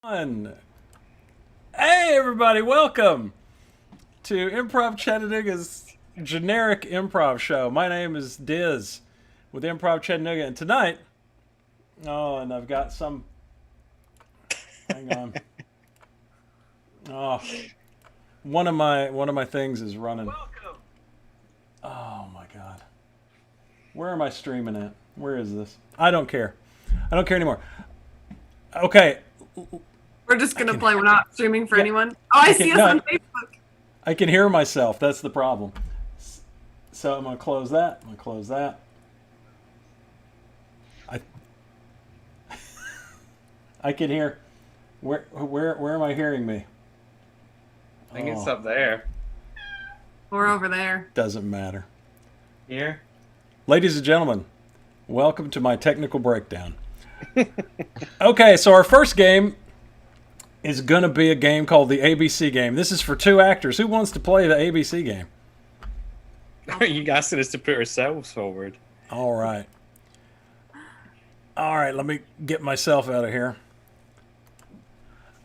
Hey everybody, welcome to Improv Chattanooga's generic improv show. My name is Diz with Improv Chattanooga, and tonight, and I've got some. Hang on. Oh, one of my things is running. Welcome. Oh my god, where am I streaming at? Where is this? I don't care. I don't care anymore. Okay, We're just gonna can- play. We're not streaming for Yeah. anyone. Oh, I see us no. on Facebook. I can hear myself. That's the problem. So I'm gonna close that. I'm gonna close that. I I can hear. Where am I hearing me? I think it's Oh, up there. We're over there. doesn't matter. Here. Ladies and gentlemen, welcome to my technical breakdown. Okay, so our first game is gonna be a game called the ABC game. This is for two actors. Who wants to play the ABC game? You asking us to put ourselves forward. All right. All right, let me get myself out of here.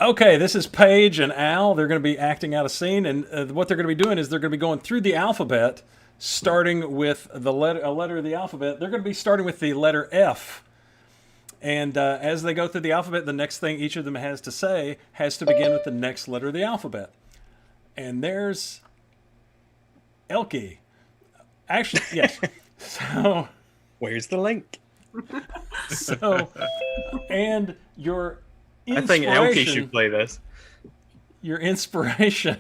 Okay, this is Paige and Al. They're going to be acting out a scene, and what they're going to be doing is they're going to be going through the alphabet, starting with a letter of the alphabet. They're going to be starting with the letter F. And as they go through the alphabet, the next thing each of them has to say has to begin with the next letter of the alphabet. And there's Elkie. Actually, yes. Where's the link? And your I think Elkie inspiration, should play this. your inspiration.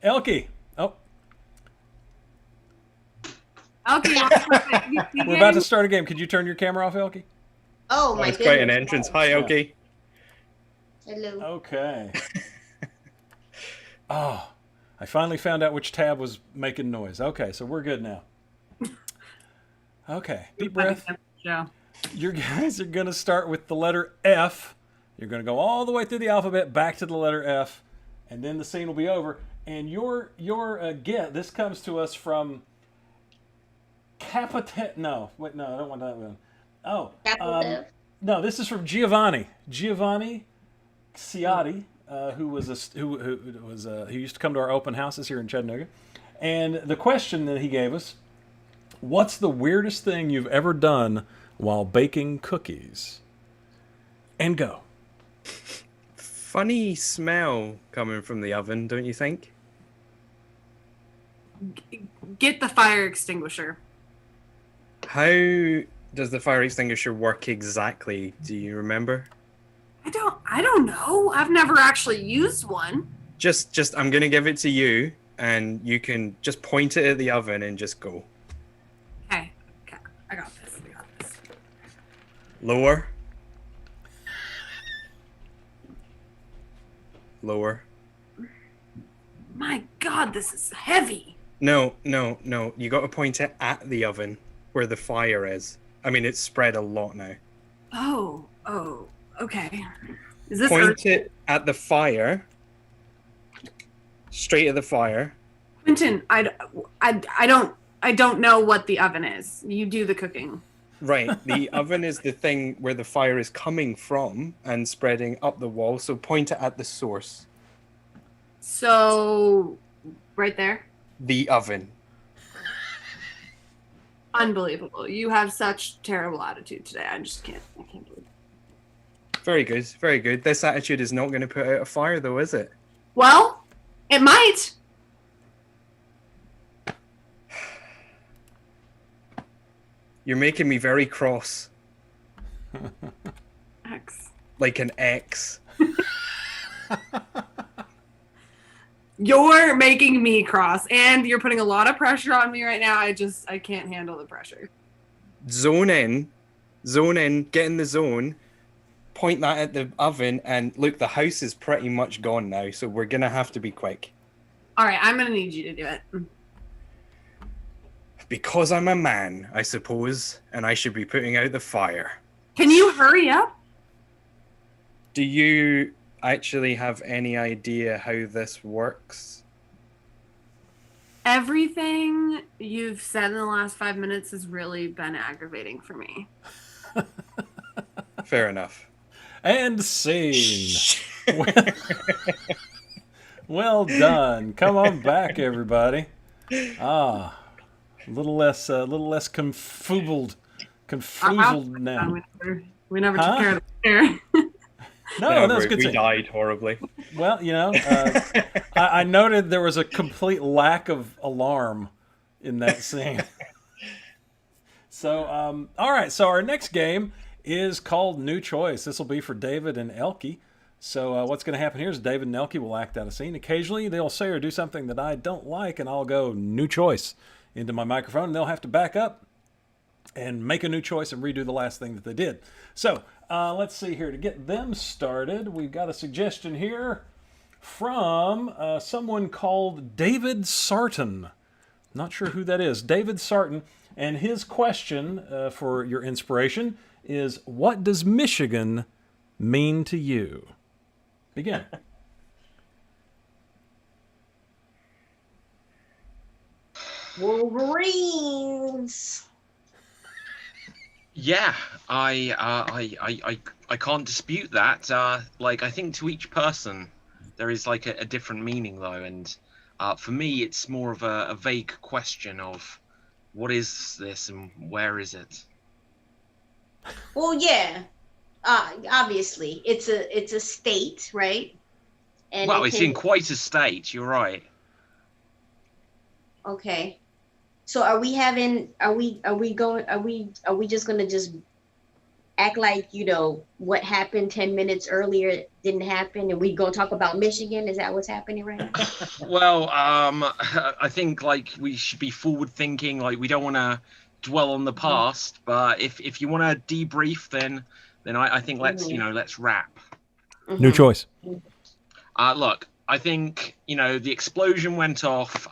Elkie. Oh, Okay, we're about to start a game. Could you turn your camera off, Elkie? Oh my It's goodness. quite an entrance. Hi, Elkie. Hello. Okay. Oh, I finally found out which tab was making noise. Okay, so we're good now. Okay, deep breath. Yeah. You guys are going to start with the letter F. You're going to go all the way through the alphabet back to the letter F, and then the scene will be over. And your get, this comes to us from Capitan. No, wait, no, I don't want that one. Oh, Capital. no, this is from Giovanni Ciotti, who used to come to our open houses here in Chattanooga. And the question that he gave us: what's the weirdest thing you've ever done while baking cookies? And go. Funny smell coming from the oven, don't you think? Get the fire extinguisher. How does the fire extinguisher work exactly? Do you remember? I don't know. I've never actually used one. Just I'm gonna give it to you, and you can just point it at the oven and just go. Okay. I got this. Lower. Lower. My God, this is heavy. No. You got to point it at the oven where the fire is. I mean, it's spread a lot now. Oh, okay. Is this Point it at the fire. Straight at the fire. Quentin? I don't know what the oven is. You do the cooking. Right. The oven is the thing where the fire is coming from and spreading up the wall. So point it at the source. So, right there. The oven. Unbelievable. You have such terrible attitude today. I can't believe it. Very good. Very good. This attitude is not going to put out a fire, though, is it? Well, it might. You're making me very cross. X. Like an X. You're making me cross, and you're putting a lot of pressure on me right now. I can't handle the pressure. Zone in, get in the zone, point that at the oven, and look, the house is pretty much gone now, so we're gonna have to be quick. All right, I'm gonna need you to do it. Because I'm a man, I suppose, and I should be putting out the fire. Can you hurry up? Do you actually have any idea how this works? Everything you've said in the last 5 minutes has really been aggravating for me. Fair enough. And scene. Well done. Come on back, everybody. A little less confuzzled now. We never Huh? took care of the hair. No, that's good. We died horribly. Well, I noted there was a complete lack of alarm in that scene. So, all right. So our next game is called New Choice. This will be for David and Elke. So what's going to happen here is David and Elke will act out a scene. Occasionally, they'll say or do something that I don't like, and I'll go New Choice into my microphone, and they'll have to back up and make a new choice and redo the last thing that they did. So let's see here. To get them started, we've got a suggestion here from someone called David Sarton. Not sure who that is. David Sarton. And his question for your inspiration is, what does Michigan mean to you? Begin. Wolverines. Yeah, I can't dispute that. I think to each person there is like a different meaning though, and for me it's more of a vague question of what is this and where is it? Well, yeah. Obviously, it's a state, right? And Well, it's in quite a state. You're right. Okay. So are we just gonna just act like, what happened 10 minutes earlier didn't happen, and we gonna talk about Michigan? Is that what's happening right now? Well, I think we should be forward thinking. We don't want to dwell on the past, but if you want to debrief, then I think let's wrap. New choice. Look, I think the explosion went off.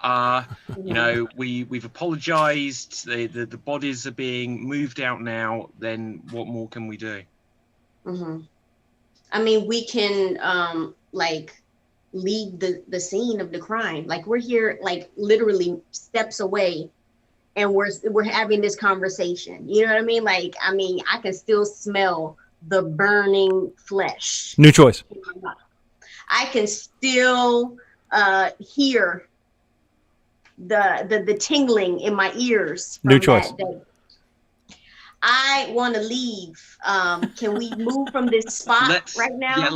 We've apologized. The bodies are being moved out now. Then what more can we do? I mean, we can leave the scene of the crime. We're here literally steps away, and we're having this conversation. You know what I mean? I can still smell the burning flesh. New choice. I can still hear the tingling in my ears. New choice. I want to leave. Can we move from this spot right now? Yeah,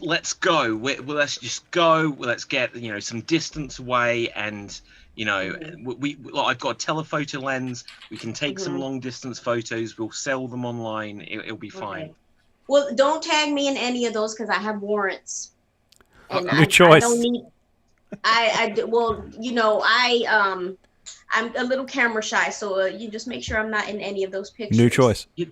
let's go. Let's just go. Let's get some distance away, and I've got a telephoto lens. We can take some long distance photos. We'll sell them online. It'll be fine. Okay. Well, don't tag me in any of those because I have warrants. And New choice. I don't need. I'm a little camera shy, so you just make sure I'm not in any of those pictures. New choice. You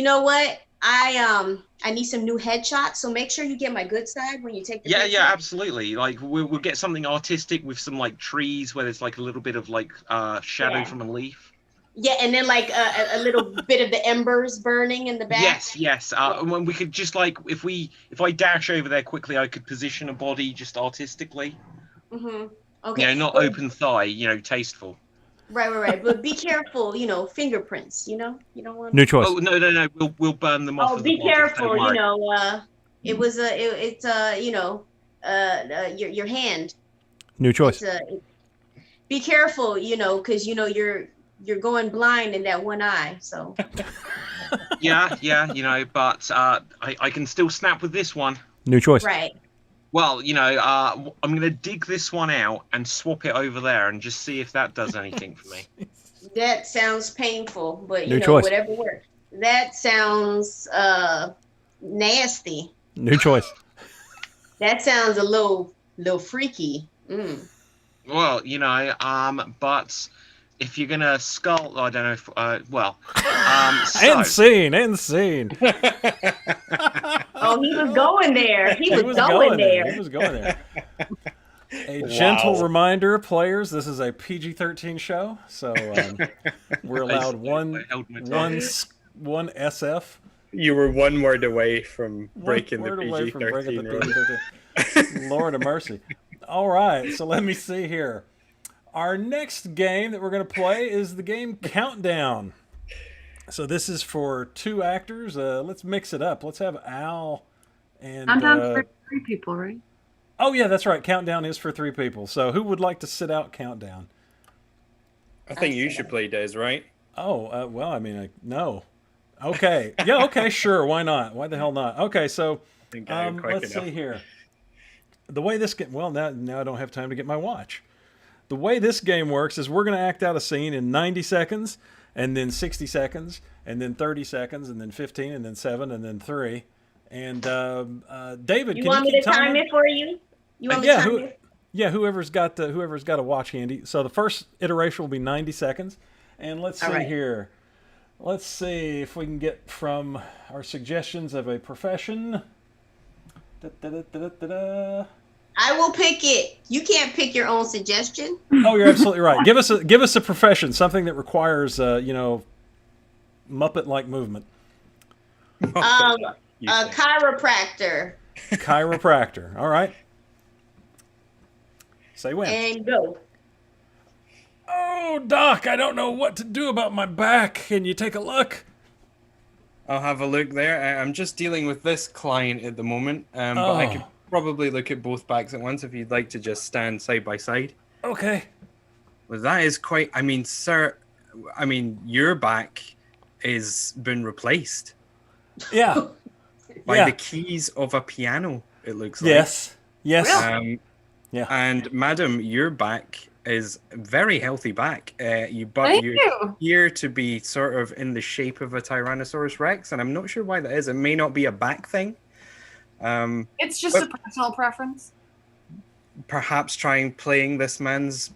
know what? I need some new headshots, so make sure you get my good side when you take the picture. Yeah, absolutely. We'll get something artistic with some trees where there's a little bit of shadow from a leaf. Yeah, and then a little bit of the embers burning in the back. Yes. When we could just if I dash over there quickly, I could position a body just artistically. Okay. Not open thigh. Tasteful. Right. But be careful. Fingerprints. You don't want. New choice. Oh no. We'll burn them off. Oh, be careful. It was your hand. New choice. Be careful. Because you're going blind in that one eye. So. Yeah. But I can still snap with this one. New choice. Right. Well, I'm going to dig this one out and swap it over there and just see if that does anything for me. That sounds painful, but New choice. whatever works. That sounds nasty. New choice. That sounds a little freaky. Well, but if you're gonna skull, I don't know if End scene. Oh, he was going there. He was going there. He was going there. A gentle reminder, players, this is a PG-13 show, so we're allowed one SF. You were one word away from breaking the PG-13 rule. Lord of mercy. All right, so let me see here. Our next game that we're going to play is the game Countdown. So this is for 2 actors. Let's mix it up. Let's have Al and. I'm down for 3 people, right? Oh yeah, that's right. Countdown is for 3 people. So who would like to sit out Countdown? I think you should play Des, right? Oh well, I mean, no. Okay. Yeah. Okay. Sure. Why not? Why the hell not? Okay. So think I'm quick let's enough. see here. The way this game. Well, now I don't have time to get my watch. The way this game works is we're going to act out a scene in 90 seconds, and then 60 seconds, and then 30 seconds, and then 15, and then 7, and then 3. And David, You can want you me keep to time timing? it for you? You want me Yeah, to time it? Yeah, whoever's got a watch handy. So the first iteration will be 90 seconds, and let's see All right. here. Let's see if we can get from our suggestions of a profession. Da-da-da-da-da-da. I will pick it. You can't pick your own suggestion. Oh, you're absolutely right. Give us a profession, something that requires Muppet-like movement. You A say. chiropractor. Chiropractor. All right. Say when. And go. Oh, Doc, I don't know what to do about my back. Can you take a look? I'll have a look there. I'm just dealing with this client at the moment, but I could probably look at both backs at once if you'd like to just stand side by side. Okay. Well, that is quite. I mean, sir. I mean, your back is been replaced Yeah. by Yeah. the keys of a piano. It looks like. Yes. Yes. Yeah. And madam, your back is very healthy back. Thank You you. appear to be sort of in the shape of a Tyrannosaurus Rex, and I'm not sure why that is. It may not be a back thing. It's just a personal preference. Perhaps trying playing this man's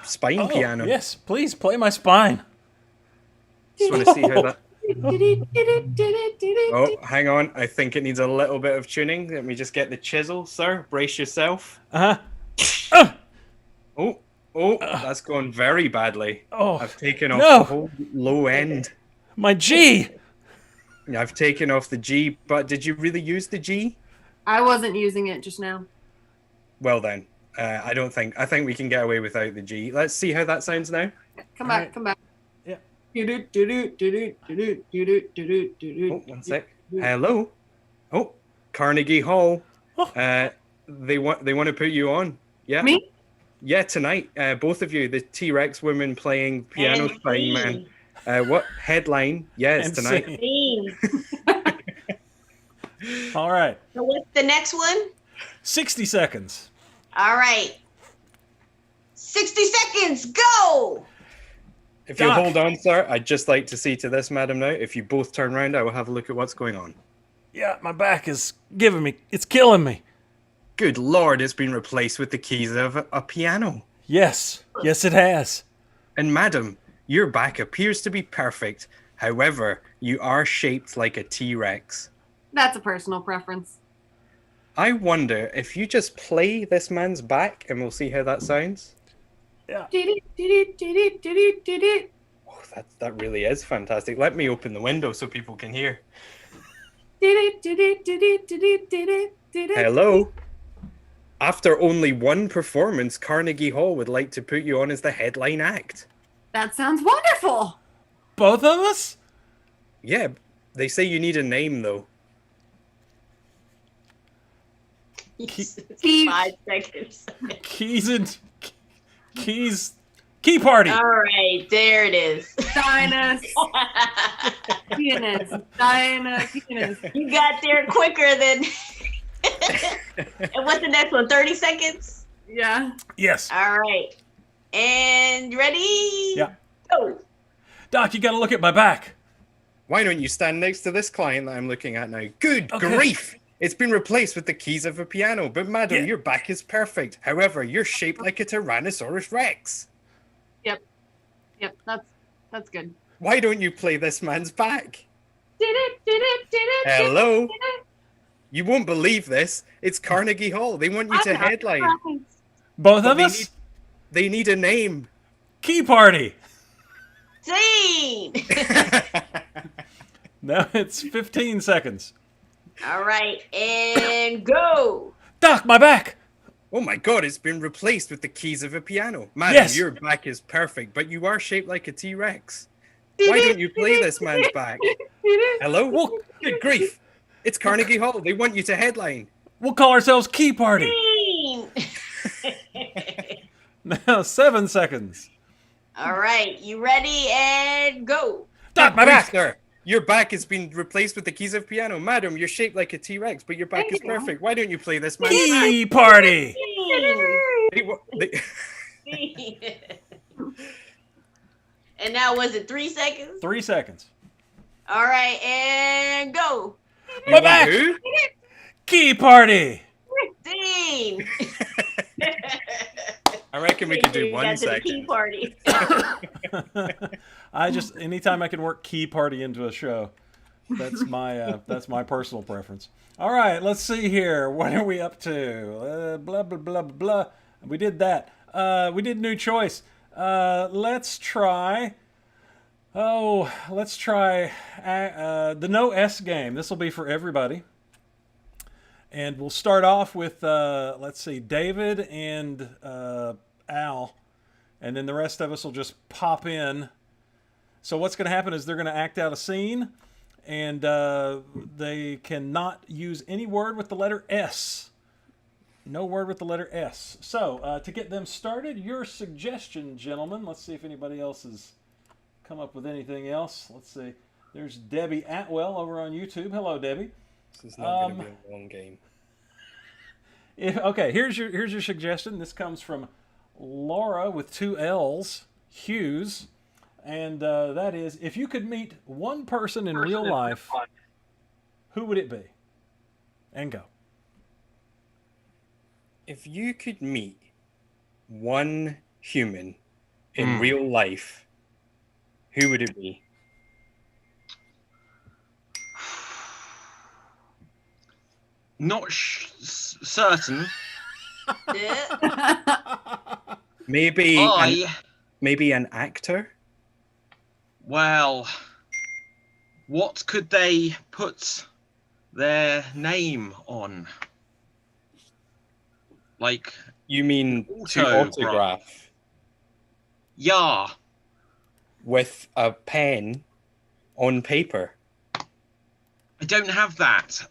spine Oh, piano. yes. Please play my spine. Just want to see how that. Oh, hang on. I think it needs a little bit of tuning. Let me just get the chisel, sir. Brace yourself. Uh-huh. That's gone very badly. Oh. I've taken off No. the whole low end. My G. I've taken off the G, but did you really use the G? I wasn't using it just now. Well then, I think we can get away without the G. Let's see how that sounds now. Come All back, right. come back. Yeah. Oh, one sec. Hello. Oh, Carnegie Hall. Oh. They want to put you on. Yeah. Me? Yeah, tonight. Both of you, the T-Rex women playing piano And spine man. What headline? Yes, And tonight. sing. Scene. All right. So what's the next one? 60 seconds. All right. 60 seconds. Go. If you Doc. hold on, sir, I'd just like to see to this, madam. Now, if you both turn around, I will have a look at what's going on. Yeah, my back is giving me. It's killing me. Good Lord, it's been replaced with the keys of a piano. Yes. Yes, it has. And madam, your back appears to be perfect. However, you are shaped like a T-Rex. That's a personal preference. I wonder if you just play this man's back and we'll see how that sounds. Yeah. Oh, that really is fantastic. Let me open the window so people can hear. Hello. After only one performance, Carnegie Hall would like to put you on as the headline act. That sounds wonderful. Both of us? Yeah, they say you need a name though. Keep- 5 seconds. Key party. All right, there it is. Dinus. Pianist. Pianist. You got there quicker than. And what's the next one? 30 seconds? Yeah. Yes. All right. And ready? Yeah. Go. Doc, you got to look at my back. Why don't you stand next to this client that I'm looking at now? Good Okay. grief! It's been replaced with the keys of a piano, but madam, Yeah. your back is perfect. However, you're shaped like a Tyrannosaurus Rex. Yep. That's good. Why don't you play this man's back? Hello? You won't believe this. It's Carnegie Hall. They want you to headline. Both But of us? They need a name. Key party. Scene. Now it's 15 seconds. All right, and go. Doc, my back. Oh my god, it's been replaced with the keys of a piano. Madam, Yes. your back is perfect, but you are shaped like a T-Rex. Why don't you play this man's back? Hello? We'll, Good grief. It's Carnegie Hall. They want you to headline. we'll call ourselves Key Party. Now 7 seconds. All right, you ready and go. Doc, my Good grief, back. sir. Your back has been replaced with the keys of piano. Madam, you're shaped like a T-Rex, but your back is perfect. Why don't you play this man's back? Key Party. And now was it 3 seconds? 3 seconds. All right, and go. My back. Who? Key Party. Dean. I reckon we can do You 1 got to the key second. party. I just anytime I can work Key Party into a show, that's my personal preference. All right, let's see here. What are we up to? Blah blah blah blah blah. We did that. We did new choice. Let's try. Oh, let's try the no S game. This will be for everybody. And we'll start off with, let's see, David and Al. And then the rest of us will just pop in. So what's going to happen is they're going to act out a scene. And they cannot use any word with the letter S. No word with the letter S. So to get them started, your suggestion, gentlemen. Let's see if anybody else has come up with anything else. Let's see. There's Debbie Atwell over on YouTube. Hello, Debbie. This is not going to be a long game. Okay, here's your suggestion. This comes from Laura with 2 L's, Hughes, and that is, if you could meet one person in real life, who would it be? And go. If you could meet one human in real life, who would it be? Not certain. Maybe I maybe an actor? Well, what could they put their name on? Like, You mean to Autograph. autograph yeah, with a pen on paper? I don't have that.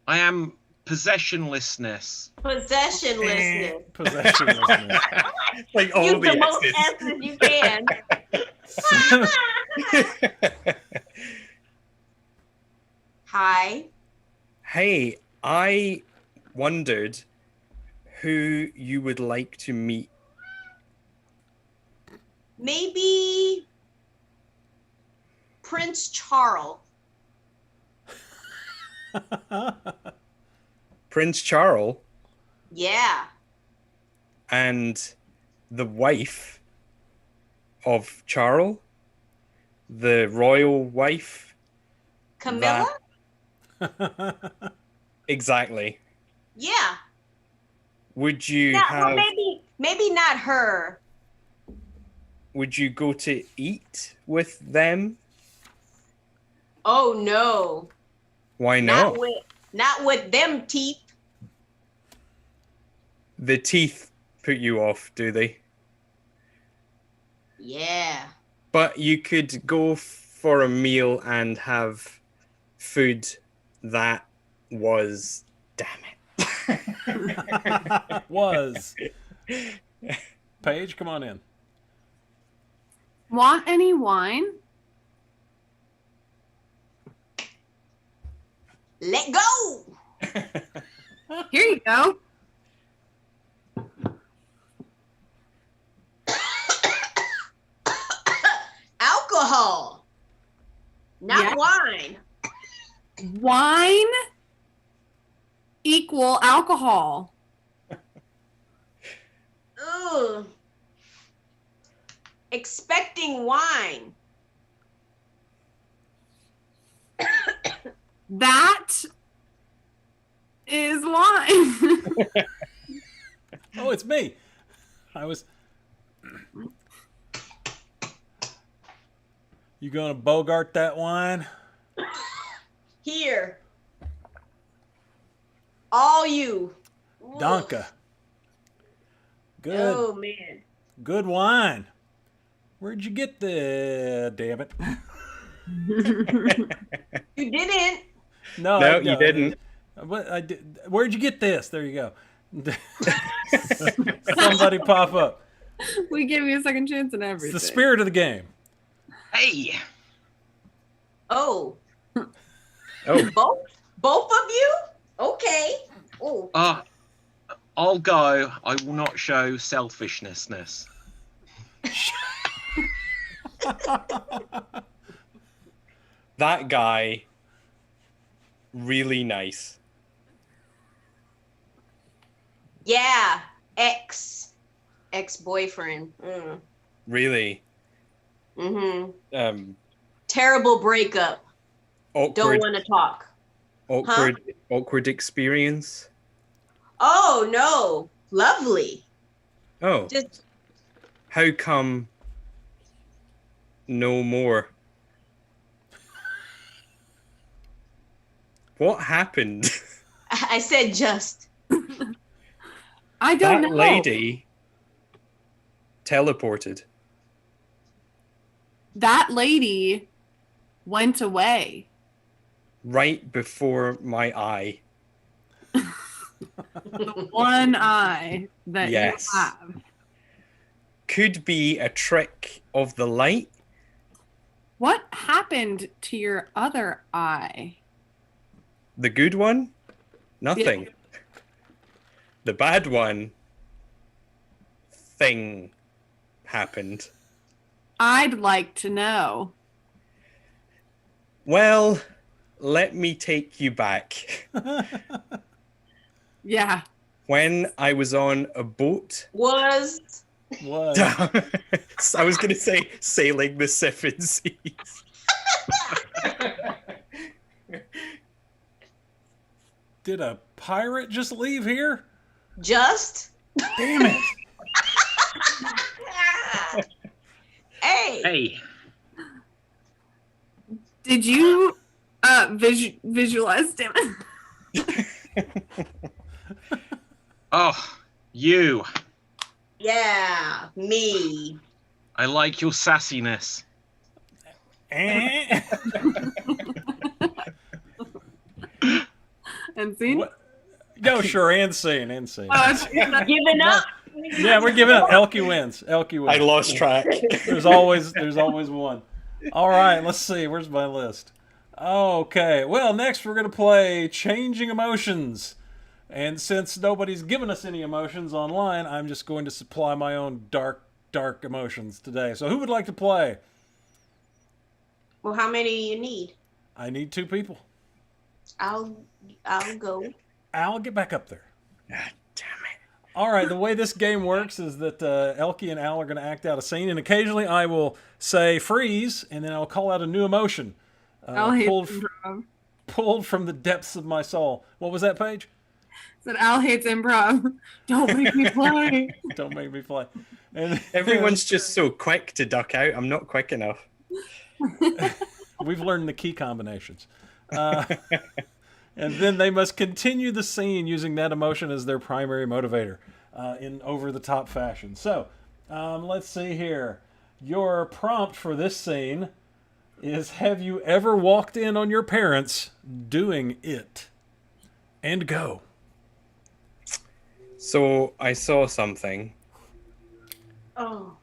I am possessionless. Possessionlessness. Possessionlessness. Like all Use the the most S's. S's you can. Hi. Hey, I wondered who you would like to meet. Maybe Prince Charles. Prince Charles Yeah. and the wife of Charles, the royal wife. Camilla? Exactly. Yeah. Would you Well, have? maybe not her. Would you go to eat with them? Oh no. Why not? Not with them teeth. The teeth put you off, do they? Yeah. But you could go for a meal and have food that was, damn it. Was. Paige, come on in. Want any wine? Let go. Here you go. Alcohol. Not Yeah. wine. Wine equal alcohol. Ugh. Expecting wine. That is wine. Oh, it's me. I was. You gonna Bogart that wine? Here. All you. Ugh. Donka. Good. Oh man. Good wine. Where'd you get the? Damn it! You didn't. No, No, you didn't. What I did? Where'd you get this? There you go. Somebody pop up. We give you a second chance and It's everything. the spirit of the game. Hey, Oh, Oh, both of you? Okay. Oh, I'll go. I will not show selfishness. that guy, really nice. yeah. Ex-boyfriend. Really. Mm-hmm. Terrible breakup. Don't Awkward, want to talk. awkward experience. Oh no, lovely. Oh, Just how come no more? What happened? I said just. I don't That know. lady teleported. That lady went away. Right before my eye. The one eye that Yes. you have. Could be a trick of the light. What happened to your other eye? The good one? Nothing. The bad one? Thing happened. I'd like to know. Well, let me take you back. Yeah. When I was on a boat, Was. I was going to say sailing the seven seas. Did a pirate just leave here? Just. Damn it! Hey. Hey, Did you visualize, damn it? oh, you. Yeah, me. I like your sassiness. Eh. And seen? What? No, sure, and scene. Giving up. Yeah, we're giving up. Elkie wins. Elkie wins. I lost track. There's always one. All right, let's see. Where's my list? Okay. Well, next we're gonna play Changing Emotions, and since nobody's given us any emotions online, I'm just going to supply my own dark emotions today. So, who would like to play? Well, how many you need? I need 2 people. I'll go. Al, get back up there. Ah, damn it. All right, the way this game works is that Elkie and Al are going to act out a scene, and occasionally I will say freeze, and then I'll call out a new emotion Al hates pulled improv. pulled from the depths of my soul. What was that, Paige? Said Al hates improv. Don't make me play. Don't make me play. And Everyone's just so quick to duck out. I'm not quick enough. we've learned the key combinations. And then they must continue the scene using that emotion as their primary motivator in over-the-top fashion. So, let's see here. Your prompt for this scene is, have you ever walked in on your parents doing it? And go. So I saw something. Oh,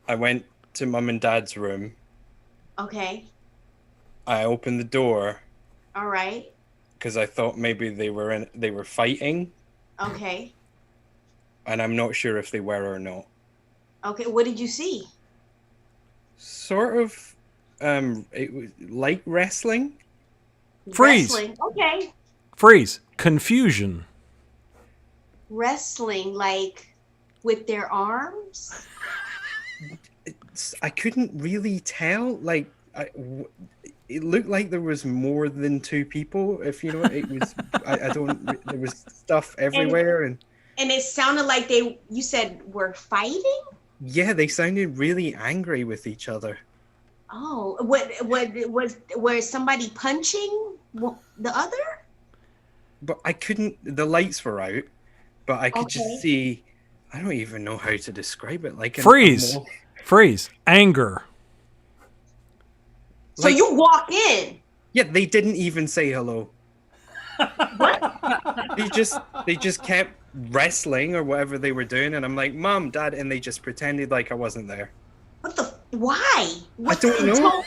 I went to mum and dad's room. okay. I opened the door All right. because I thought maybe they were fighting, Okay. and I'm not sure if they were or not. Okay. What did you see? Sort of, it was like wrestling. Freeze. Wrestling. Okay. Freeze. Confusion. Wrestling, like with their arms? I couldn't really tell. Like, it looked like there was more than 2 people. If you know, it was. I don't. There was stuff everywhere, and And it sounded like you said were fighting? yeah, they sounded really angry with each other. Oh, was somebody punching the other? But I couldn't. The lights were out, but I could Okay. just see. I don't even know how to describe it. Like Freeze. Freeze. Anger. So you walk in. Yeah, they didn't even say hello. They just kept wrestling or whatever they were doing, and I'm like, Mom, Dad, and they just pretended like I wasn't there. What the? Why? What don't know.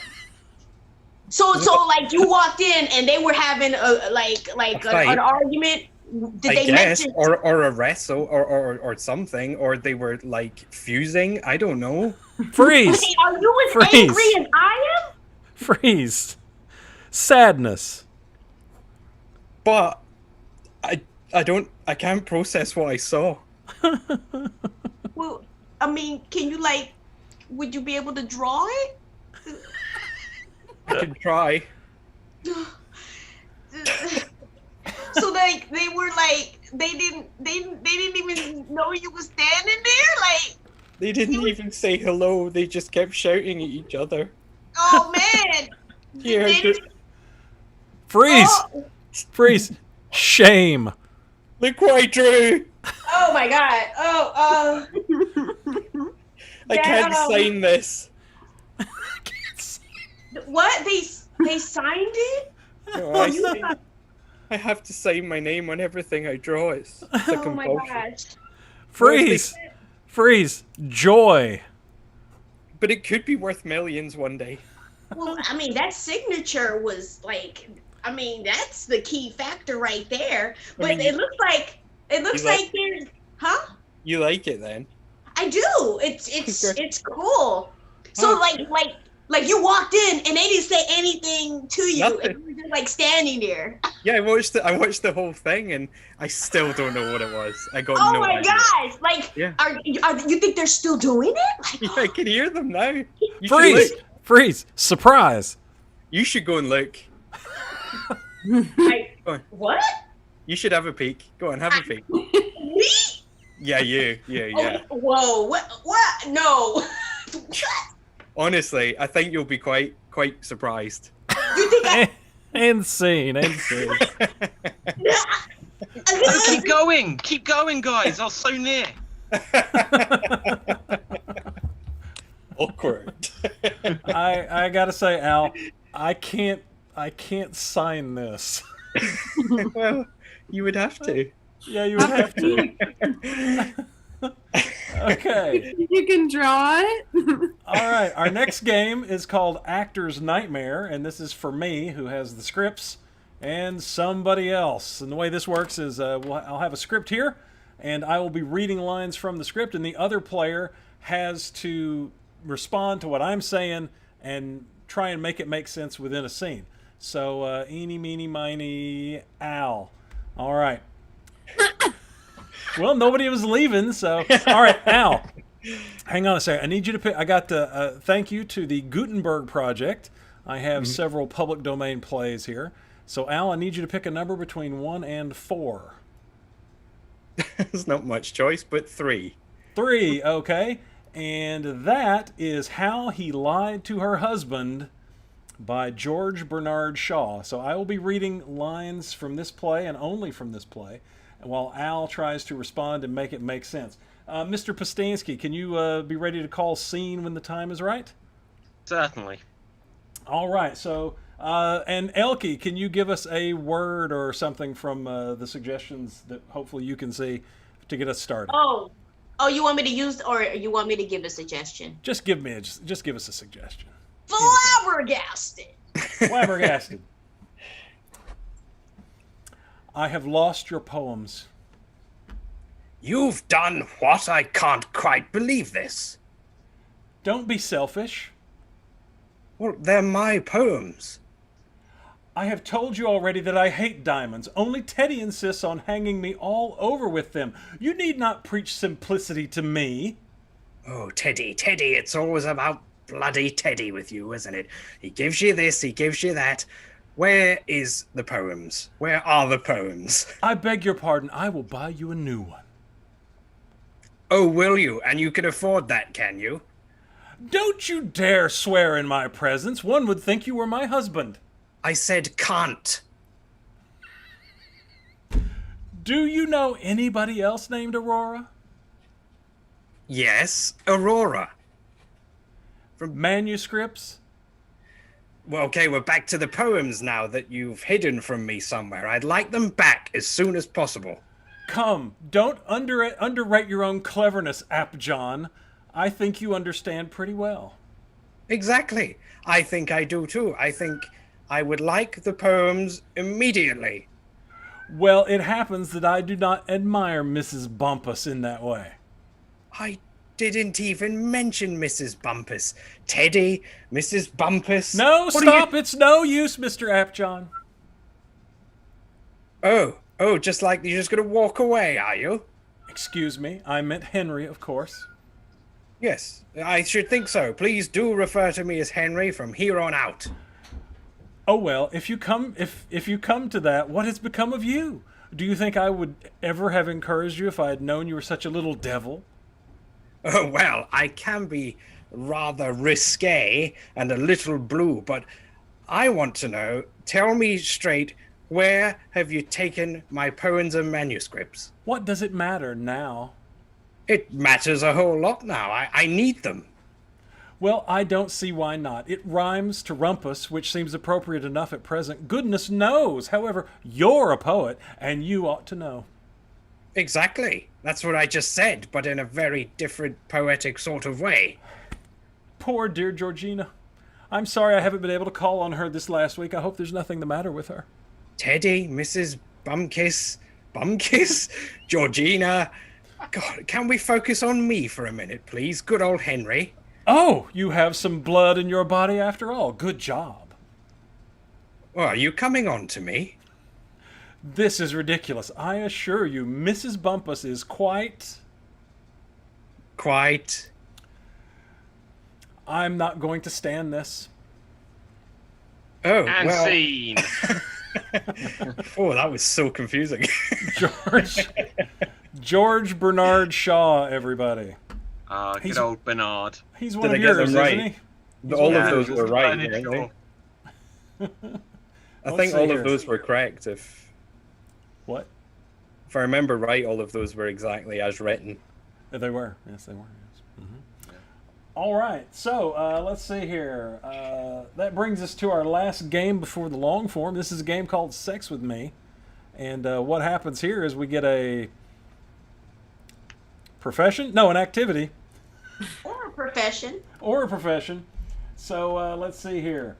So like you walked in and they were having an argument. Did I they guess, mention? or a wrestle, or something, or they were like fusing. I don't know. Freeze. Hey, are you as Freeze. angry as I am? Freeze. Sadness. But I can't process what I saw. Well, I mean, can you would you be able to draw it? I can try. So they were they didn't even know you was standing there, They didn't even say hello. They just kept shouting at each other. oh man. Here, They- Freeze. Oh, Freeze. Shame. look what I drew. oh my god. I can't sign this. What? They signed it? No, Oh, you I have to sign my name on everything I draw. It's a oh my compulsion. gosh. Freeze. Freeze. Joy. But it could be worth millions one day. Well, I mean, that signature was that's the key factor right there. But mean, it looks like there's huh? You like it then? I do. It's cool. So Huh. like you walked in and they didn't say anything to you. Nothing. And you were just standing there. Yeah, I watched the whole thing and I still don't know what it was. I got Oh no my idea. gosh! Yeah. Are you think they're still doing it? Yeah, I can hear them now. You should Freeze. look. Freeze. Surprise. You should go and look. What? You should have a peek. Go on, have a peek. Me? Yeah, you. Yeah. Oh, whoa! What? No. What? Honestly, I think you'll be quite surprised. You think I? And scene. And scene. Keep going, guys. I was so near. Awkward. I gotta say, Al, I can't sign this. Well, you would have to. Yeah, you would have to. Okay. You can draw it. All right. Our next game is called Actor's Nightmare, and this is for me, who has the scripts, and somebody else. And the way this works is I'll have a script here, and I will be reading lines from the script, and the other player has to respond to what I'm saying and try and make it make sense within a scene. So, eeny, meeny, miny, Al. All right. Well, nobody was leaving, so all right, Al. Hang on a second. I need you to pick. I got the thank you to the Gutenberg Project. I have several public domain plays here. So, Al, I need you to pick a number between 1 and 4. There's not much choice, but 3. 3, okay. And that is How He Lied to Her Husband by George Bernard Shaw. So I will be reading lines from this play and only from this play, while Al tries to respond and make it make sense. Mr. Postansky, can you be ready to call scene when the time is right? Certainly. All right. So, and Elke, can you give us a word or something from the suggestions that hopefully you can see to get us started? Oh, you want me to use, or you want me to give a suggestion? Just give me just give us a suggestion. Flabbergasted. Flabbergasted. I have lost your poems. You've done what? I can't quite believe this. Don't be selfish. Well, they're my poems. I have told you already that I hate diamonds. Only Teddy insists on hanging me all over with them. You need not preach simplicity to me. Oh, Teddy, it's always about bloody Teddy with you, isn't it? He gives you this, he gives you that. Where is the poems? Where are the poems? I beg your pardon. I will buy you a new one. Oh, will you? And you can afford that, can you? Don't you dare swear in my presence. One would think you were my husband. I said can't. Do you know anybody else named Aurora? Yes, Aurora. Manuscripts? Well, okay, we're back to the poems now that you've hidden from me somewhere. I'd like them back as soon as possible. Come, don't underrate your own cleverness, App John. I think you understand pretty well. Exactly. I think I do too. I think I would like the poems immediately. Well, it happens that I do not admire Mrs. Bumpus in that way. I didn't even mention Mrs. Bumpus. Teddy, Mrs. Bumpus. No, What are stop! It's no use, Mr. Apjohn. Oh, just like you're just gonna walk away, are you? Excuse me, I meant Henry, of course. Yes, I should think so. Please do refer to me as Henry from here on out. Oh well, if you come to that, what has become of you? Do you think I would ever have encouraged you if I had known you were such a little devil? Oh, well, I can be rather risque and a little blue, but I want to know, tell me straight, where have you taken my poems and manuscripts? What does it matter now? It matters a whole lot now. I need them. Well, I don't see why not. It rhymes to rumpus, which seems appropriate enough at present. Goodness knows. However, you're a poet, and you ought to know. Exactly. That's what I just said, but in a very different poetic sort of way. Poor dear Georgina. I'm sorry I haven't been able to call on her this last week. I hope there's nothing the matter with her. Teddy, Mrs. Bumkiss, Georgina. God, can we focus on me for a minute, please? Good old Henry. Oh, you have some blood in your body after all. Good job. Oh, are you coming on to me? This is ridiculous. I assure you, Mrs. Bumpus is quite... I'm not going to stand this. Oh, And well. scene. Oh, that was so confusing. George Bernard Shaw, everybody. Good old Bernard. He's one Did of I get yours, them right? isn't he? All Yeah, of those just were right, Bernard weren't Shaw. they? I Let's think see all here. of those were correct. If What? I remember right, all of those were exactly as written. They were. Yes, they were. Yes. All right. So let's see here. That brings us to our last game before the long form. This is a game called Sex With Me. And what happens here is we get a profession? No, an activity. Or a profession. Or a profession. So let's see here.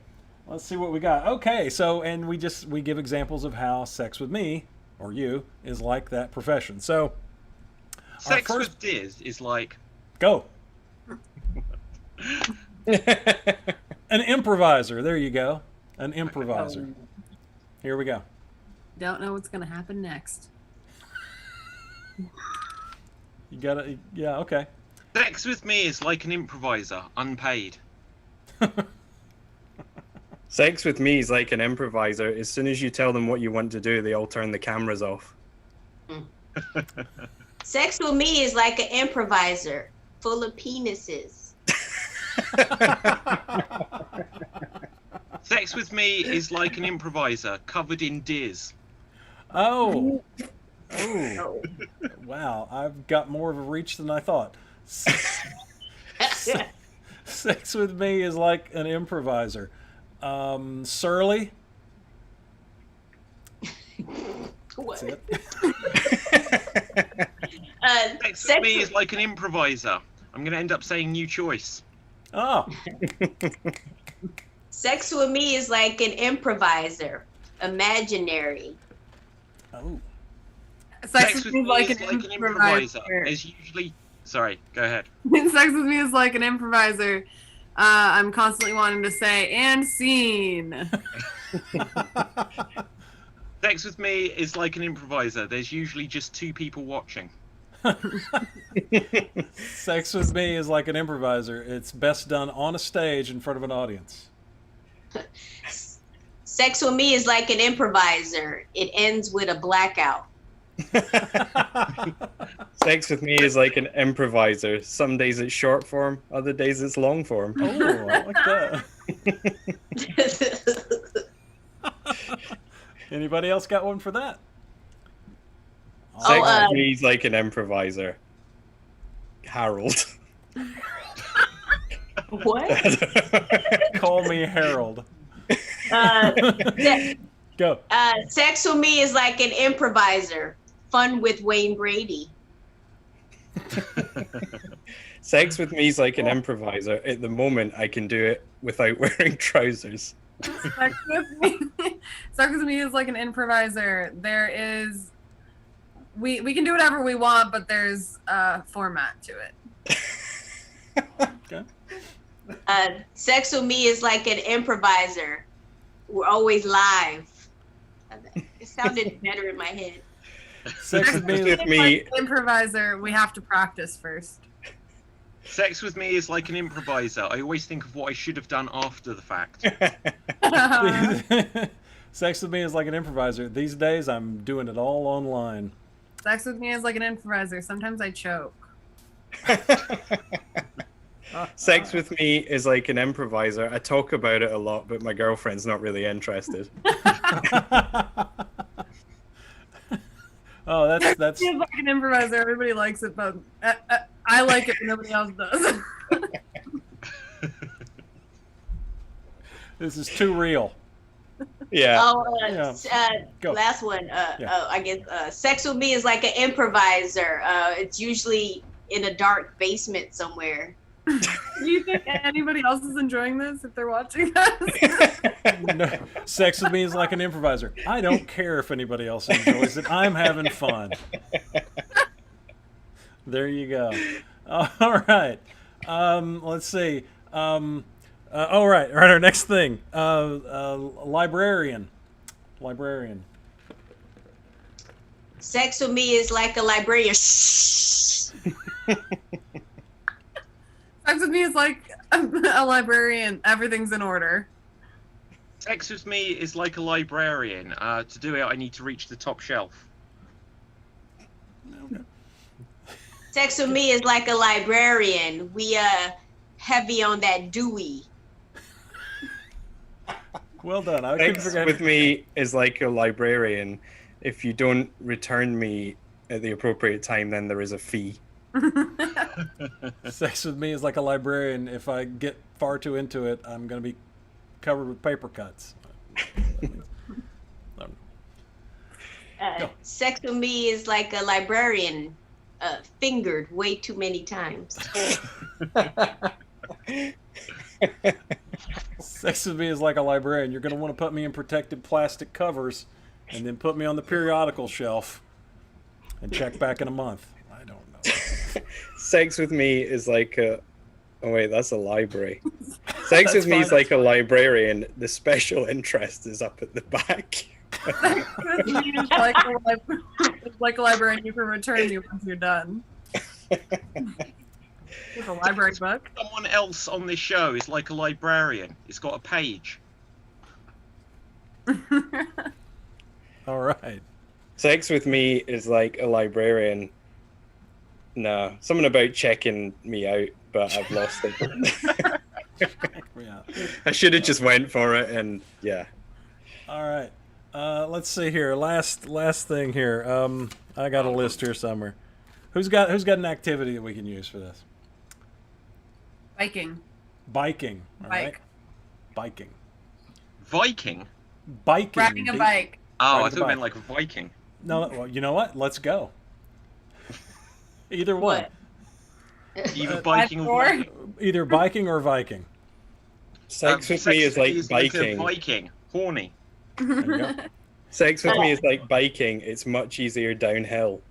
Let's see what we got. Okay, so and we give examples of how sex with me or you is like that profession. So Sex first- with Diz is like go. An improviser. There you go. An improviser. Here we go. Don't know what's gonna happen next. You gotta. Yeah. Okay. sex with me is like an improviser, unpaid. Sex with me is like an improviser. As soon as you tell them what you want to do, they all turn the cameras off. Sex with me is like an improviser full of penises. Sex with me is like an improviser covered in Diz. Oh. Ooh. Oh. Wow. I've got more of a reach than I thought. Sex with me is like an improviser. Surly. What? That's it. Sex with me is like an improviser. I'm going to end up saying new choice. Oh. Sex with me is like an improviser, imaginary. Oh. Sex with me is like an improviser. There's usually... Sorry, go ahead. Sex with me is like an improviser. I'm constantly wanting to say, and scene. Sex with me is like an improviser. There's usually just two people watching. Sex with me is like an improviser. It's best done on a stage in front of an audience. Sex with me is like an improviser. It ends with a blackout. Sex with me is like an improviser. Some days it's short form, other days it's long form. Oh, I like that. Anybody else got one for that? Sex with me is like an improviser. Harold. What? Call me Harold. Se- Go. Sex with me is like an improviser. Fun with Wayne Brady. Sex with me is like an improviser. At the moment, I can do it without wearing trousers. Sex with me is like an improviser. There is, we can do whatever we want, but there's a format to it. Okay. Sex with me is like an improviser. We're always live. It sounded better in my head. Sex with me. With me. Like an improviser, we have to practice first. Sex with me is like an improviser. I always think of what I should have done after the fact. Sex with me is like an improviser. These days, I'm doing it all online. Sex with me is like an improviser. Sometimes I choke. Sex with me is like an improviser. I talk about it a lot, but my girlfriend's not really interested. Oh, that's He's like an improviser. Everybody likes it, but I like it, but nobody else does. this is too real. Yeah. Go. Last one. I guess sex with me is like an improviser. It's usually in a dark basement somewhere. Do you think anybody else is enjoying this if they're watching us? No, sex with me is like an improviser. I don't care if anybody else enjoys it. I'm having fun. There you go. All right. Let's see. All right. Our next thing. Librarian. Librarian. Sex with me is like a librarian. Shh. Sex with me is like a librarian. Everything's in order. Sex with me is like a librarian. To do it, I need to reach the top shelf. Sex with me is like a librarian. We heavy on that Dewey. Well done. I couldn't Sex forget. with me is like a librarian. If you don't return me at the appropriate time, then there is a fee. Sex with me is like a librarian. If I get far too into it, I'm going to be covered with paper cuts. Sex with me is like a librarian. Fingered way too many times. Sex with me is like a librarian. You're going to want to put me in protected plastic covers and then put me on the periodical shelf and check back in a month. I don't know. Sex with me is like a... Oh, wait, that's a library. Sex That's with me is fine. like a librarian. The special interest is up at the back. Sex with me is like a librarian. You can return you once you're done. It's a library book. Someone else on this show is like a librarian. It's got a page. All right. Sex with me is like a librarian. No, something about checking me out, but I've lost it. Yeah. I should have just went for it, and yeah. All right. Let's see here. Last thing here. I got a list here somewhere. Who's got an activity that we can use for this? Biking. Biking. All right. Bike. Biking. Viking? Biking. Riding a bike. Oh, Riding I a thought you meant like a Viking. No, well, you know what? Let's go. Either one. Either biking or four? Viking. Either biking or Viking. Sex with me is like a biking. Viking. Horny. There you go. Sex with me is like biking. It's much easier downhill.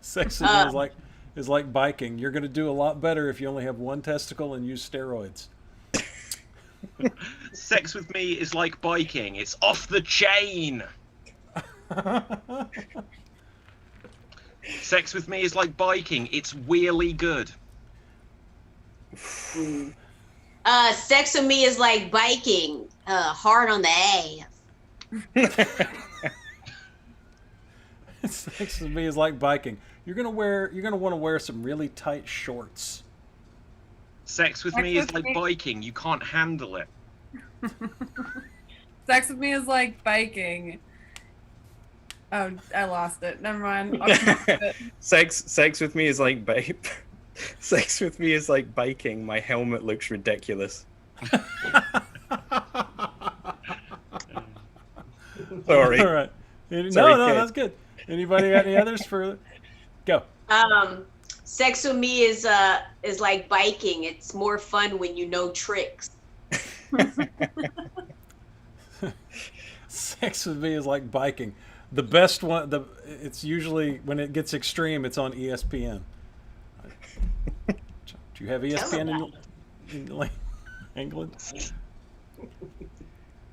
Sex with me is like biking. You're going to do a lot better if you only have one testicle and use steroids. Sex with me is like biking. It's off the chain. Sex with me is like biking. It's really good. Sex with me is like biking. Hard on the ass. Sex with me is like biking. You're gonna want to wear some really tight shorts. Sex with me is like biking. You can't handle it. Sex with me is like biking. Oh, I lost it. Never mind. I'll come up with it. Sex with me is like Sex with me is like biking. My helmet looks ridiculous. Sorry. All right. No, Sorry, no, kid. that's good. Anybody got any others for? Go. Sex with me is like biking. It's more fun when you know tricks. Sex with me is like biking. The best one. It's usually when it gets extreme. It's on ESPN. Do you have ESPN in England?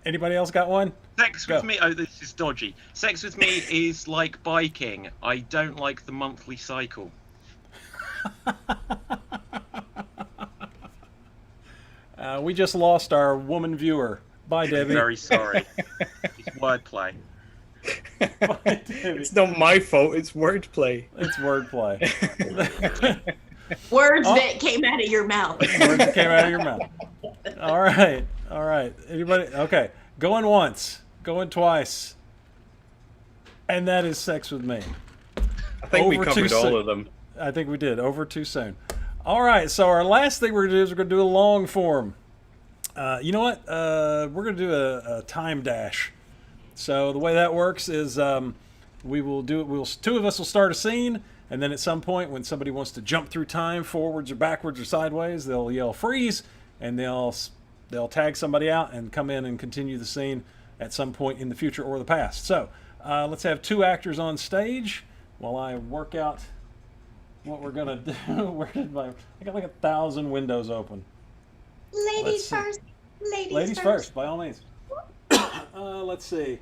Anybody else got one? Sex Go. with me. Oh, this is dodgy. Sex with me is like biking. I don't like the monthly cycle. We just lost our woman viewer. Bye, Debbie. Very sorry. It's wordplay. Bye, Debbie. It's not my fault. It's wordplay. It's wordplay. Words Oh. that came out of your mouth. Words that came out of your mouth. All right. All right. Anybody? Okay. Going once. Going twice. And that is sex with me. I think we Over covered too all soon. of them. I think we did. Over too soon. All right. So our last thing we're going to do is we're going to do a long form. You know what? We're going to do a time dash. So the way that works is we will do it. Two of us will start a scene, and then at some point when somebody wants to jump through time, forwards or backwards or sideways, they'll yell freeze, and they'll tag somebody out and come in and continue the scene at some point in the future or the past. So let's have two actors on stage while I work out what we're gonna do. Where did I got like 1,000 windows open. Ladies Let's see. first. Ladies first, by all means. Let's see.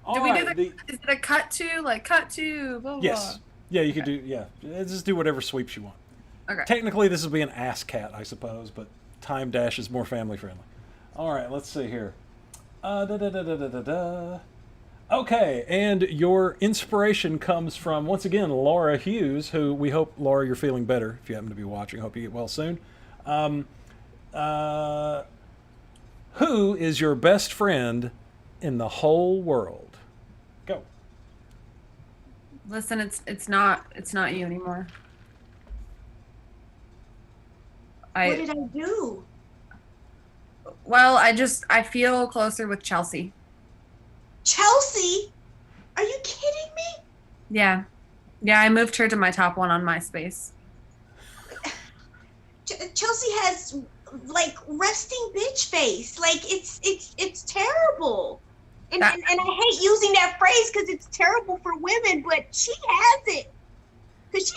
All Do we right, do is it a cut to, like cut to, blah, blah, yes. Yeah, you could do, yeah. Just do whatever sweeps you want. Okay. Technically, this would be an ass cat, I suppose, but time dash is more family friendly. All right, let's see here. Okay, and your inspiration comes from, once again, Laura Hughes, who we hope, Laura, you're feeling better if you happen to be watching. Hope you get well soon. Who is your best friend in the whole world? Go. Listen, it's not you anymore. What did I do? Well, I feel closer with Chelsea. Chelsea? Are you kidding me? Yeah. Yeah, I moved her to my top one on MySpace. Chelsea has like resting bitch face. Like it's terrible. And I hate using that phrase because it's terrible for women, but she has it. Cause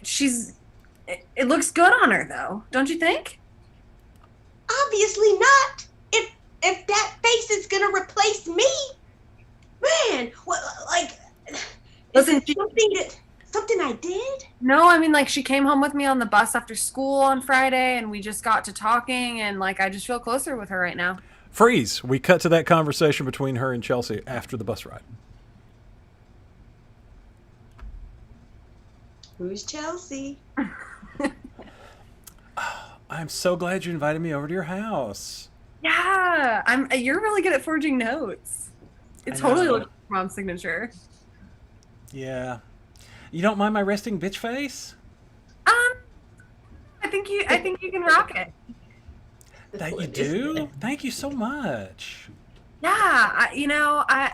she's it looks good on her though, don't you think? obviously not. If that face is gonna replace me, man, what like? Listen, something I did? No, I mean, like, she came home with me on the bus after school on Friday, and we just got to talking, and, like, I just feel closer with her right now. Freeze. We cut to that conversation between her and Chelsea after the bus ride. Who's Chelsea? I'm so glad you invited me over to your house. Yeah, you're really good at forging notes. It I totally know. looks like mom's signature. Yeah. You don't mind my resting bitch face? I think you can rock it. That you do? Thank you so much. Yeah,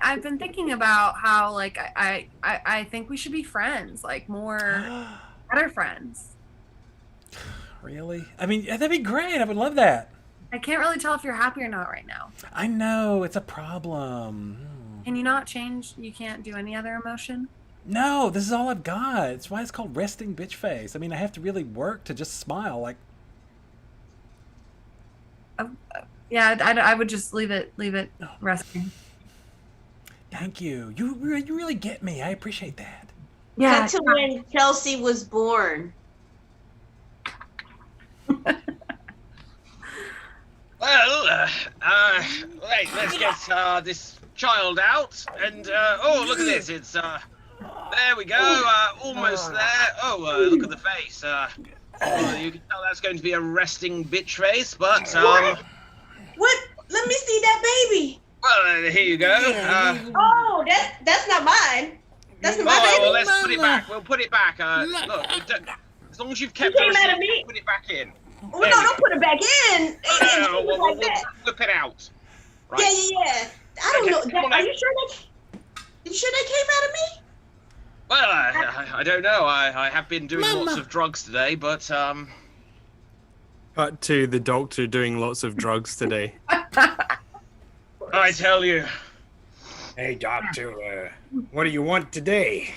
I've been thinking about how, like, I think we should be friends, like, more better friends. Really? I mean, that'd be great. I would love that. I can't really tell if you're happy or not right now. I know. It's a problem. Can you not change? You can't do any other emotion? No, this is all I've got. It's why it's called resting bitch face. I mean, I have to really work to just smile. Like, Yeah, I would just leave it resting. thank you. You really get me. I appreciate that. Yeah. That's when Chelsea was born. Well, right, let's get this child out, and oh, look at this! It's there we go, almost there. Oh, look at the face. You can tell that's going to be a resting bitch face, but What? Let me see that baby. well, here you go. Oh, that's not mine. That's my Well, baby. let's put it back. We'll put it back. Look, as long as you've kept came those out of seats, me. put it back in. Oh, There no, we don't go. put it back in. No, Like that. we'll whip it out. Right. Yeah. I don't Okay, know. come on Are out. you sure that came out of me? Well, I don't know. I have been doing lots of drugs today, but Cut to the doctor doing lots of drugs today. I tell you. Hey, doctor, what do you want today?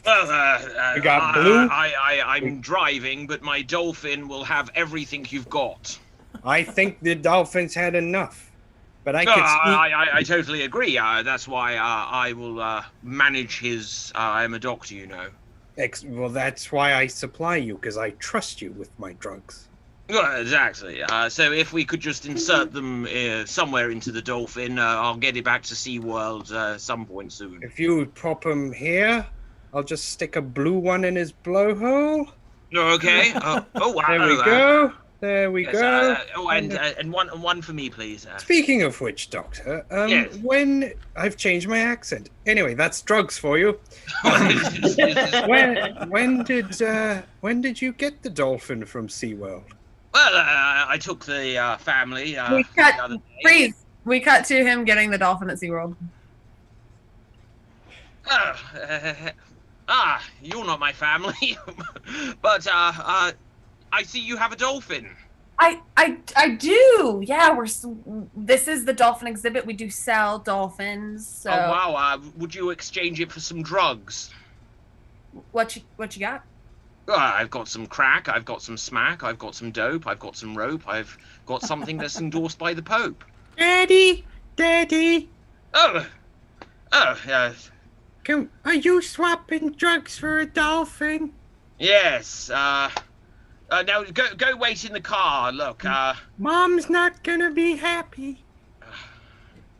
Well, You got blue? I'm driving, but my dolphin will have everything you've got. I think the dolphins had enough, but I No, could speak. I totally agree. That's why I will manage his. I'm a doctor, you know. Well, that's why I supply you, because I trust you with my drugs. Well, exactly. So if we could just insert them somewhere into the dolphin, I'll get it back to SeaWorld some point soon. If you pop him here, I'll just stick a blue one in his blowhole. Okay. Oh, wow. There we go. There we Yes, go. and one for me, please. Speaking of which, doctor, Yes. when I've changed my accent. Anyway, that's drugs for you. When did you get the dolphin from SeaWorld? Well, I took the family We the cut. other day. Freeze. We cut to him getting the dolphin at SeaWorld. You're not my family, but I see you have a dolphin. I do. Yeah, this is the dolphin exhibit. We do sell dolphins. So Oh wow! Would you exchange it for some drugs? what you got? I've got some crack. I've got some smack. I've got some dope. I've got some rope. I've got something that's endorsed by the Pope. Daddy. Oh, yes. Are you swapping drugs for a dolphin? Yes. Now go wait in the car. Look. Mom's not gonna be happy.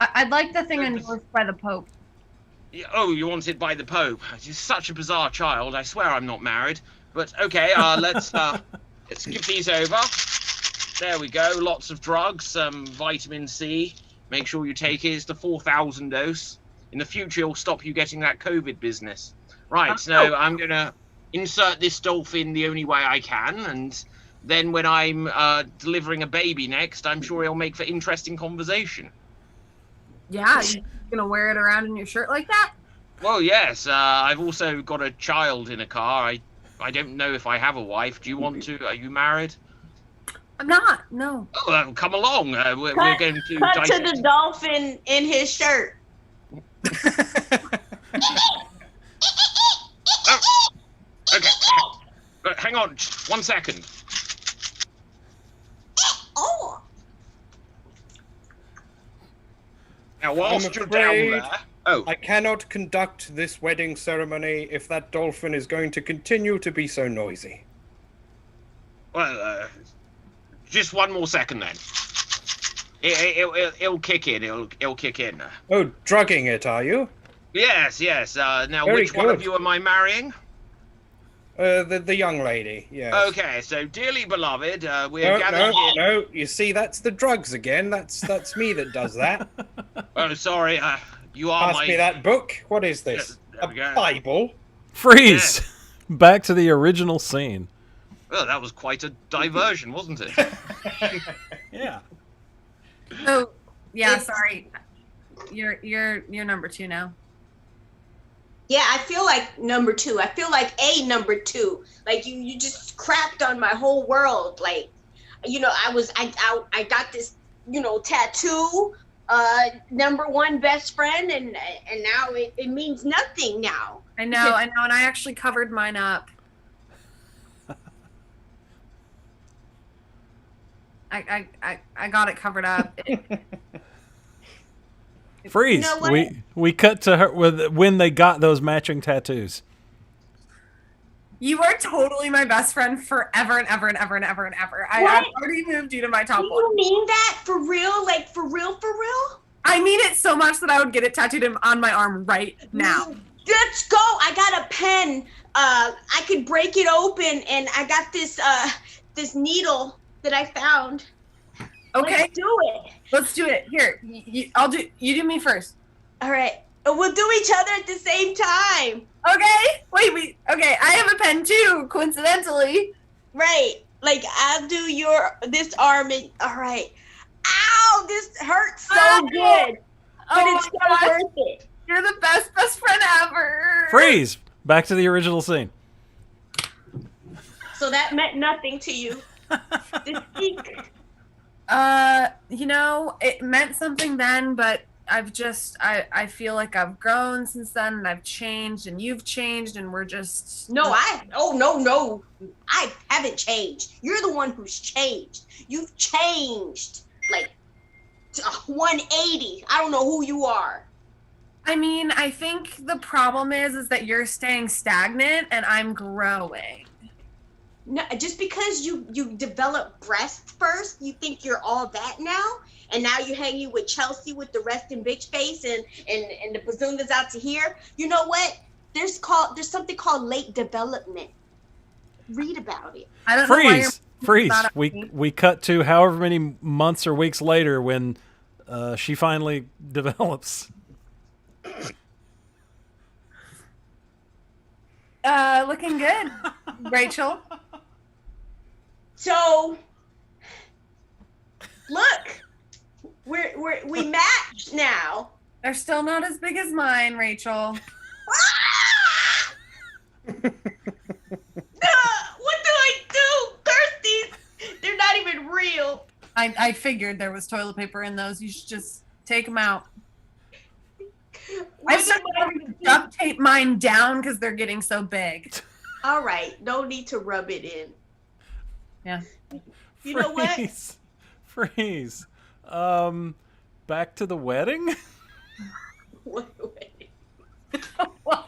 I'd like the thing endorsed by the Pope. Oh, you want it by the Pope? She's such a bizarre child. I swear I'm not married. But okay, let's give these over. There we go. Lots of drugs, some vitamin C. Make sure you take it. It's the 4,000 dose. In the future, it'll stop you getting that COVID business. Right. So I'm gonna insert this dolphin the only way I can, and then when I'm delivering a baby next, I'm sure it'll make for interesting conversation. Yeah, you gonna wear it around in your shirt like that? Well, yes. I've also got a child in a car. I don't know if I have a wife. Do you want to? Are you married? I'm not. No. Oh, come along. We're going to Cut to dissect. the dolphin in his shirt. Okay. Hang on. 1 second. Oh, Now, whilst you're down afraid there. Oh, I cannot conduct this wedding ceremony if that dolphin is going to continue to be so noisy. well, just 1 more second then. It'll kick in. It'll kick in. Oh, drugging it, are you? Yes. Now, Very which one of good. you am I marrying? The young lady, yes. Okay, so dearly beloved, we're gathered here. No, you see, that's the drugs again. That's me that does that. Oh, sorry. You are Pass me that book. What is this? There A we go. Bible? Freeze! Back to the original scene. Well, that was quite a diversion, wasn't it? Yeah. Oh, yeah. It's- Sorry. You're number 2 now. yeah. I feel like number 2. I feel like a number 2. Like you just crapped on my whole world. Like, I got this, tattoo. Number 1 best friend, and now it means nothing now. I know, and I actually covered mine up. I got it covered up. Freeze. You know what? We cut to her when they got those matching tattoos. You are totally my best friend forever and ever and ever and ever and ever. I've already moved you to my top Do 1. you mean that for real? Like for real? For real? I mean it so much that I would get it tattooed on my arm right now. Let's go. I got a pen. I could break it open, and I got this this needle that I found. Okay, Let's do it. let's do it. Here, you do me first. All right. We'll do each other at the same time. Okay. Wait. Okay, I have a pen too. Coincidentally. Right. Like I'll do this arm and all right. Ow! This hurts so good, but it's so worth it. You're the best friend ever. Freeze! Back to the original scene. So that meant nothing to you. This ink. It meant something then, but I feel like I've grown since then, and I've changed, and you've changed, and we're just... No. I haven't changed. You're the one who's changed. You've changed. Like, 180. I don't know who you are. I mean, I think the problem is that you're staying stagnant, and I'm growing. No, just because you develop breasts first, you think you're all that now? And now you're hanging with Chelsea with the resting bitch face and the bazungas out to here. You know what? There's something called late development. Read about it. I don't know why you're Freeze. not at me. We cut to however many months or weeks later when she finally develops. Looking good, Rachel. So, look, we match now. They're still not as big as mine, Rachel. What do I do? Curse these. They're not even real. I figured there was toilet paper in those. You should just take them out. I started having to duct tape mine down because they're getting so big. All right, no need to rub it in. Yeah. You know what? Freeze. Back to the wedding? Wait. What?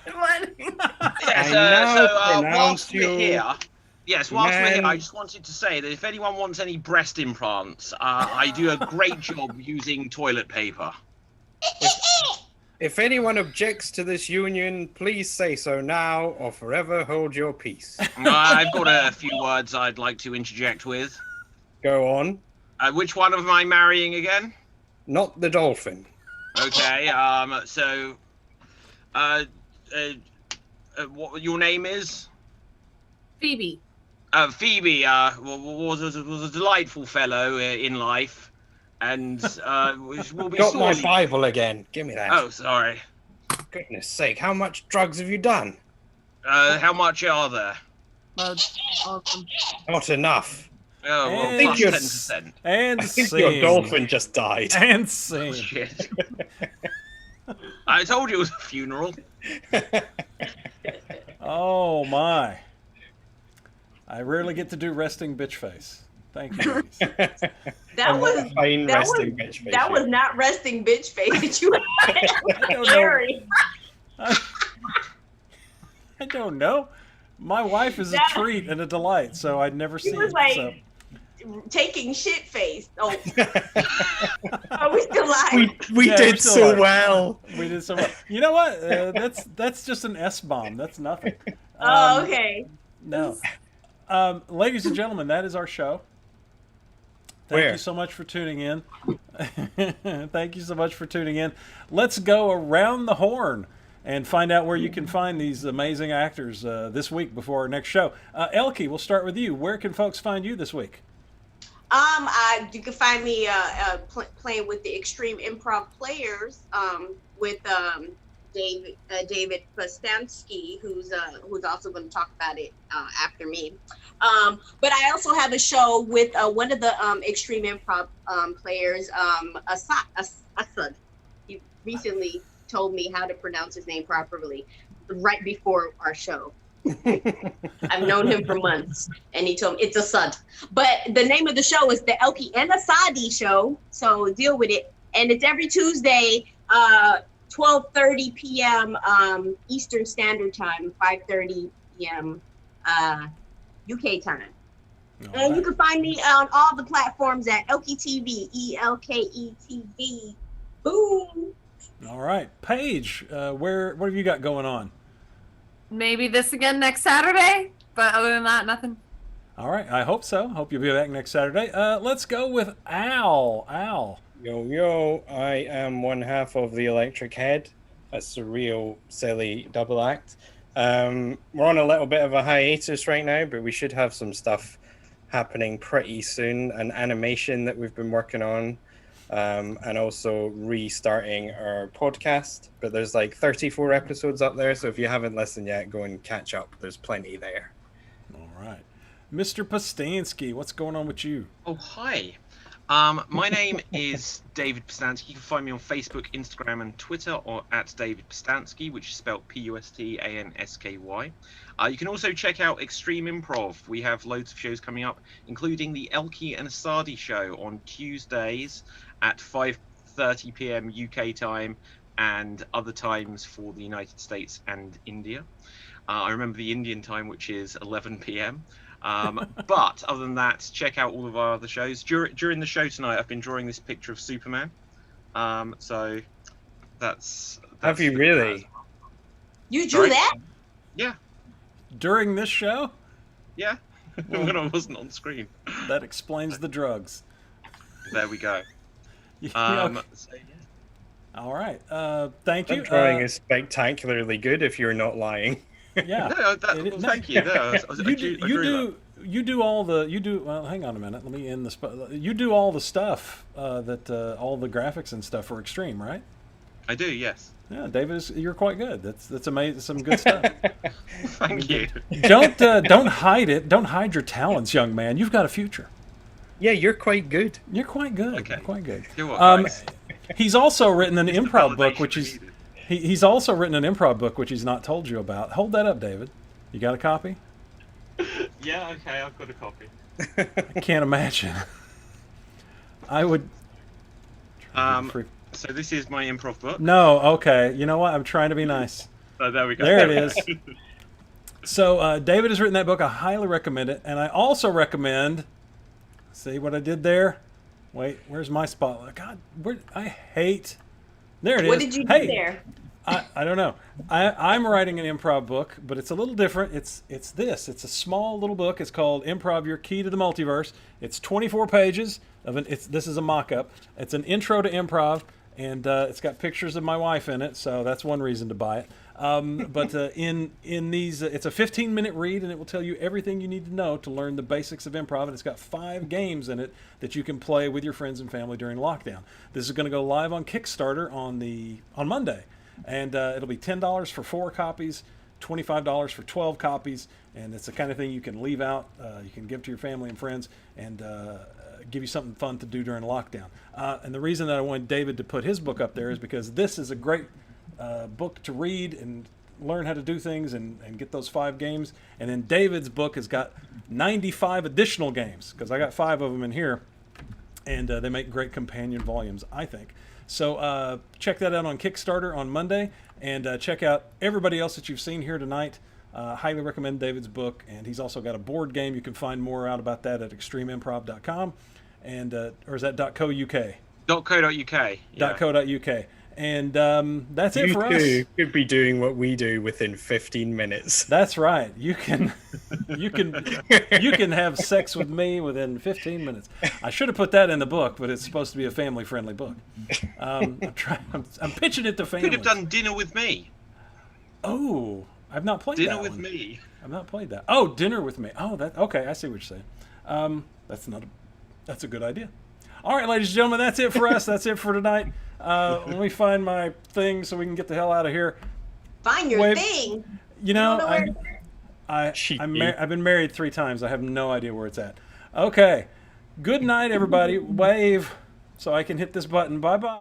Whilst we're here, I just wanted to say that if anyone wants any breast implants, I do a great job using toilet paper. If anyone objects to this union, please say so now or forever hold your peace. I've got a few words I'd like to interject with. Go on. Which one am I marrying again? Not the dolphin. Okay, what your name is? Phoebe. Phoebe was a delightful fellow in life, and will be Got my sorely... Bible again. Give me that. Oh, sorry. Goodness sake, how much drugs have you done? How much are there? Awesome. Not enough. Oh, well, I think plus you're- 10%. And I think scene. your dolphin just died. And Oh, scene. shit. I told you it was a funeral. Oh, my. I rarely get to do resting bitch face. Thank you. ladies. That was Fine that resting was- bitch face. that was not resting bitch face that you I don't know. Harry. I don't know. My wife is a That- treat and a delight, so I'd never He seen was it. like So. taking shit face. Oh, are we still live? we Yeah, we're did still so alive. well. We did so well. You know what? That's just an S-bomb. That's nothing. Oh, okay. No. Ladies and gentlemen, that is our show. Thank Where? you so much for tuning in. Thank you so much for tuning in. Let's go around the horn and find out where you can find these amazing actors this week before our next show. Elkie, we'll start with you. Where can folks find you this week? You can find me playing with the Extreme Improv Players with David Postansky, who's also going to talk about it after me. But I also have a show with one of the Extreme Improv players, Asad. He recently told me how to pronounce his name properly right before our show. I've known him for months, and he told me it's Asad. But the name of the show is the Elkie and Asadi Show, so deal with it. And it's every Tuesday, 12:30 p.m. Eastern Standard Time, 5:30 p.m. UK time. And you can find me on all the platforms at Elkie TV, ELKETV. Boom. All right. Paige, what have you got going on? Maybe this again next Saturday, but other than that, nothing. All right. I hope so. Hope you'll be back next Saturday. Let's go with Al. Al. Yo, I am one half of the Electric Head. surreal, silly double act. We're on a little bit of a hiatus right now, but we should have some stuff happening pretty soon. An animation that we've been working on, and also restarting our podcast. But there's like 34 episodes up there, so if you haven't listened yet, go and catch up. There's plenty there. All right. Mr. Postansky, what's going on with you? Oh, hi. My name is David Postansky. You can find me on Facebook, Instagram, and Twitter, or at David Postansky, which is spelled Pustansky. You can also check out Extreme Improv. We have loads of shows coming up, including the Elkie and Asadi show on Tuesdays at 5:30 p.m. UK time, and other times for the United States and India. I remember the Indian time, which is 11 p.m. But other than that, check out all of our other shows. During the show tonight, I've been drawing this picture of Superman. So that's Have you really? You drew that? Yeah, During this show? yeah. When I wasn't on screen. That explains the drugs. There we go. Okay. So, yeah. All right. Thank you. That drawing is spectacularly good if you're not lying. Yeah. No, It- well, thank you. No, you do all the well, hang on a minute, let me end the you do all the stuff that all the graphics and stuff for Extreme, right? I do, yes. Yeah, David, you're quite good. That's amazing. Some good stuff. Thank you. Don't hide it. Don't hide your talents, young man. You've got a future. Yeah, you're quite good. You're quite good. Okay. You're quite good. You know what, guys? He's also written an Just the improv book, validation which we is needed. he's also written an improv book, which he's not told you about. Hold that up, David. You got a copy? Yeah, okay, I've got a copy. I can't imagine. I would. So this is my improv book. No, okay. You know what? I'm trying to be nice. So there we go. There it is. So David has written that book. I highly recommend it, and I also recommend. See what I did there? Wait, where's my spotlight? God, I hate. There it is. What did you do Hey, there? I don't know. I'm writing an improv book, but it's a little different. It's this. It's a small little book. It's called Improv: Your Key to the Multiverse. It's 24 pages of an. This is a mock-up. It's an intro to improv, and it's got pictures of my wife in it, so that's one reason to buy it. But in these, it's a 15-minute read, and it will tell you everything you need to know to learn the basics of improv. And it's got 5 games in it that you can play with your friends and family during lockdown. This is going to go live on Kickstarter on Monday. And it'll be $10 for 4 copies, $25 for 12 copies, and it's the kind of thing you can leave out. You can give to your family and friends, and give you something fun to do during lockdown. And the reason that I wanted David to put his book up there is because this is a great book to read and learn how to do things and get those 5 games. And then David's book has got 95 additional games, because I got 5 of them in here, and they make great companion volumes, I think. So check that out on Kickstarter on Monday, and check out everybody else that you've seen here tonight. Highly recommend David's book, and he's also got a board game. You can find more out about that at extremeimprov.com, and or is that .co.uk? .co.uk. Yeah. .co.uk. And that's it You for us. too could be doing what we do within 15 minutes. That's right. You can have sex with me within 15 minutes. I should have put that in the book, but it's supposed to be a family-friendly book. I'm pitching it to families. Could have done dinner with me. Oh, I've not played Dinner that with one. me. I've not played that. Oh, dinner with me. Oh, that okay. I see what you're saying. That's a good idea. All right, ladies and gentlemen, that's it for us. That's it for tonight. Let me find my thing so we can get the hell out of here. Find your Wait. thing. You know, don't know where I've been married 3 times. I have no idea where it's at. Okay. Good night, everybody. Wave so I can hit this button. Bye-bye.